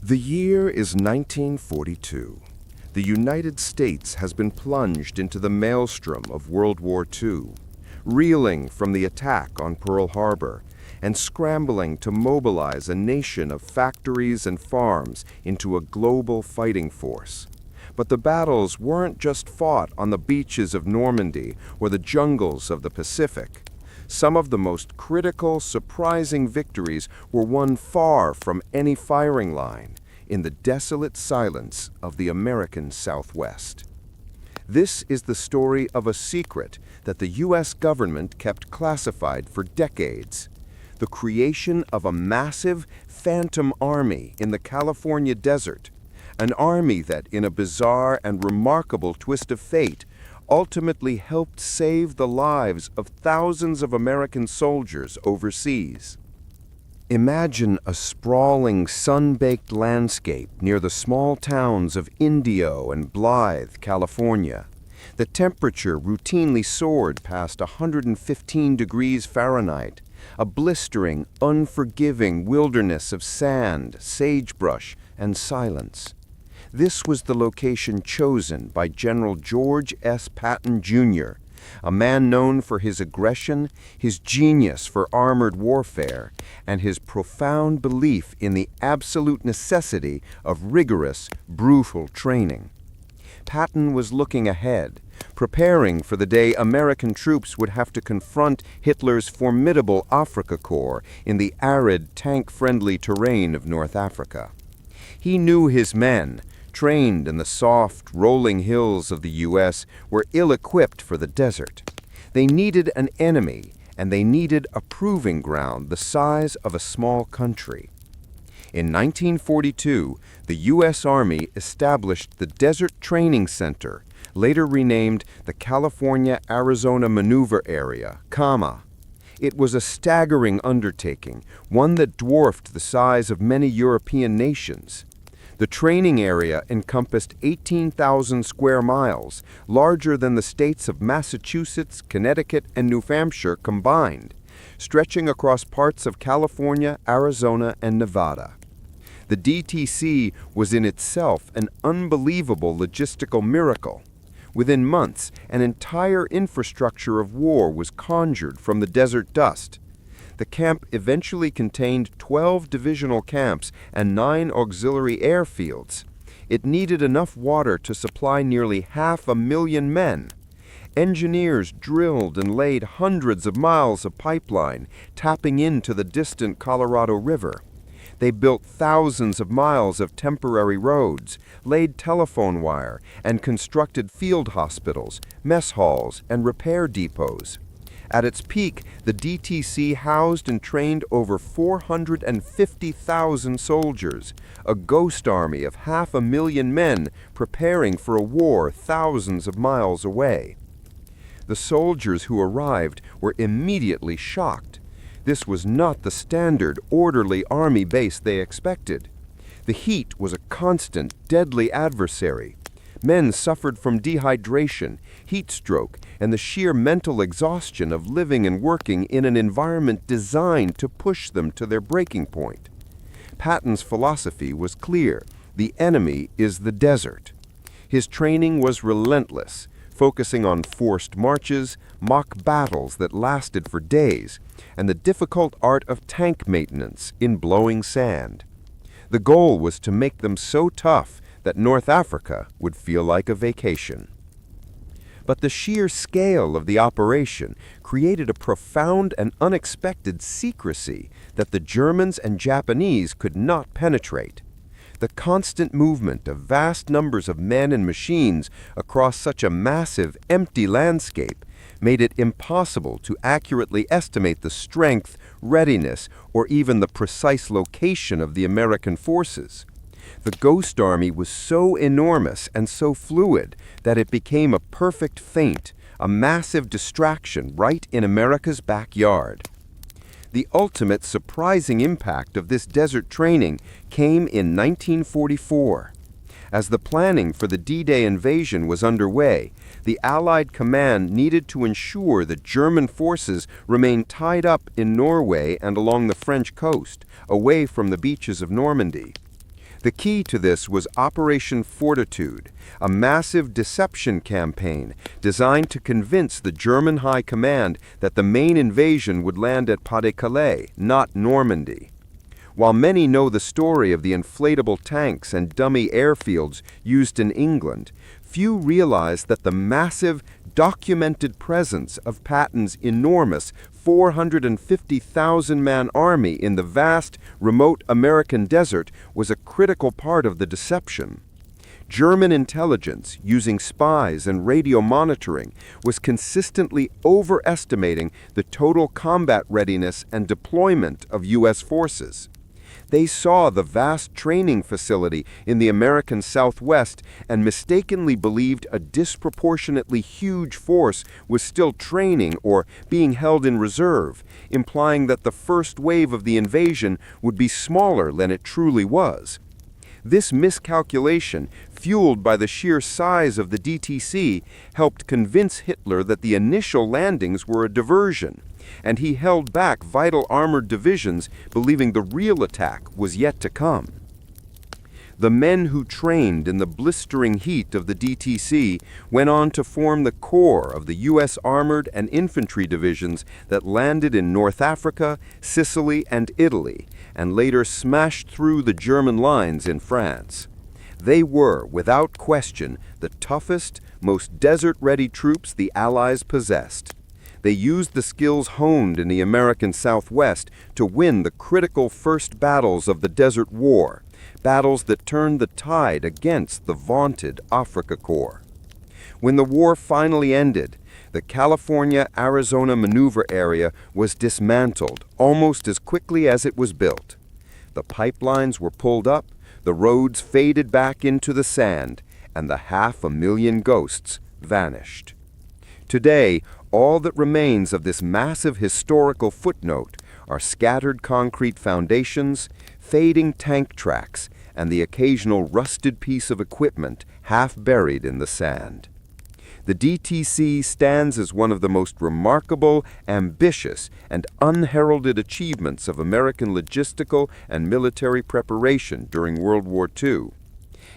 The year is 1942. The United States has been plunged into the maelstrom of World War II, reeling from the attack on Pearl Harbor and scrambling to mobilize a nation of factories and farms into a global fighting force. But the battles weren't just fought on the beaches of Normandy or the jungles of the Pacific. Some of the most critical, surprising victories were won far from any firing line, in the desolate silence of the American Southwest. This is the story of a secret that the U.S. government kept classified for decades: the creation of a massive phantom army in the California desert, an army that, in a bizarre and remarkable twist of fate, ultimately helped save the lives of thousands of American soldiers overseas. Imagine a sprawling, sun-baked landscape near the small towns of Indio and Blythe, California. The temperature routinely soared past 115 degrees Fahrenheit, a blistering, unforgiving wilderness of sand, sagebrush, and silence. This was the location chosen by General George S. Patton, Jr., a man known for his aggression, his genius for armored warfare, and his profound belief in the absolute necessity of rigorous, brutal training. Patton was looking ahead, preparing for the day American troops would have to confront Hitler's formidable Afrika Korps in the arid, tank-friendly terrain of North Africa. He knew his men, trained in the soft, rolling hills of the U.S., were ill-equipped for the desert. They needed an enemy, and they needed a proving ground the size of a small country. In 1942, the U.S. Army established the Desert Training Center, later renamed the California-Arizona Maneuver Area, CAMA. It was a staggering undertaking, one that dwarfed the size of many European nations. The training area encompassed 18,000 square miles, larger than the states of Massachusetts, Connecticut, and New Hampshire combined, stretching across parts of California, Arizona, and Nevada. The DTC was in itself an unbelievable logistical miracle. Within months, an entire infrastructure of war was conjured from the desert dust. The camp eventually contained 12 divisional camps and 9 auxiliary airfields. It needed enough water to supply nearly 500,000 men. Engineers drilled and laid hundreds of miles of pipeline, tapping into the distant Colorado River. They built thousands of miles of temporary roads, laid telephone wire, and constructed field hospitals, mess halls, and repair depots. At its peak, the DTC housed and trained over 450,000 soldiers, a ghost army of 500,000 men preparing for a war thousands of miles away. The soldiers who arrived were immediately shocked. This was not the standard, orderly army base they expected. The heat was a constant, deadly adversary. Men suffered from dehydration, heat stroke, and the sheer mental exhaustion of living and working in an environment designed to push them to their breaking point. Patton's philosophy was clear: the enemy is the desert. His training was relentless, focusing on forced marches, mock battles that lasted for days, and the difficult art of tank maintenance in blowing sand. The goal was to make them so tough that North Africa would feel like a vacation. But the sheer scale of the operation created a profound and unexpected secrecy that the Germans and Japanese could not penetrate. The constant movement of vast numbers of men and machines across such a massive, empty landscape made it impossible to accurately estimate the strength, readiness, or even the precise location of the American forces. The Ghost Army was so enormous and so fluid that it became a perfect feint, a massive distraction right in America's backyard. The ultimate surprising impact of this desert training came in 1944. As the planning for the D-Day invasion was underway, the Allied command needed to ensure that German forces remained tied up in Norway and along the French coast, away from the beaches of Normandy. The key to this was Operation Fortitude, a massive deception campaign designed to convince the German High Command that the main invasion would land at Pas-de-Calais, not Normandy. While many know the story of the inflatable tanks and dummy airfields used in England, few realize that the massive, documented presence of Patton's enormous 450,000-man army in the vast, remote American desert was a critical part of the deception. German intelligence, using spies and radio monitoring, was consistently overestimating the total combat readiness and deployment of U.S. forces. They saw the vast training facility in the American Southwest and mistakenly believed a disproportionately huge force was still training or being held in reserve, implying that the first wave of the invasion would be smaller than it truly was. This miscalculation, fueled by the sheer size of the DTC, helped convince Hitler that the initial landings were a diversion, and he held back vital armored divisions, believing the real attack was yet to come. The men who trained in the blistering heat of the DTC went on to form the core of the U.S. armored and infantry divisions that landed in North Africa, Sicily, and Italy, and later smashed through the German lines in France. They were, without question, the toughest, most desert-ready troops the Allies possessed. They used the skills honed in the American Southwest to win the critical first battles of the Desert War, battles that turned the tide against the vaunted Afrika Korps. When the war finally ended, the California-Arizona maneuver area was dismantled almost as quickly as it was built. The pipelines were pulled up, the roads faded back into the sand, and the 500,000 ghosts vanished. Today, all that remains of this massive historical footnote are scattered concrete foundations, fading tank tracks, and the occasional rusted piece of equipment half buried in the sand. The DTC stands as one of the most remarkable, ambitious, and unheralded achievements of American logistical and military preparation during World War II.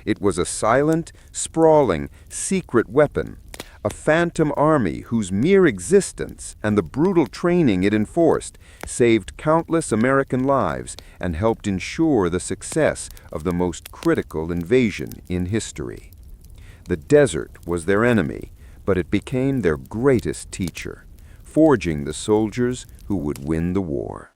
It was a silent, sprawling, secret weapon, a phantom army whose mere existence and the brutal training it enforced saved countless American lives and helped ensure the success of the most critical invasion in history. The desert was their enemy, but it became their greatest teacher, forging the soldiers who would win the war.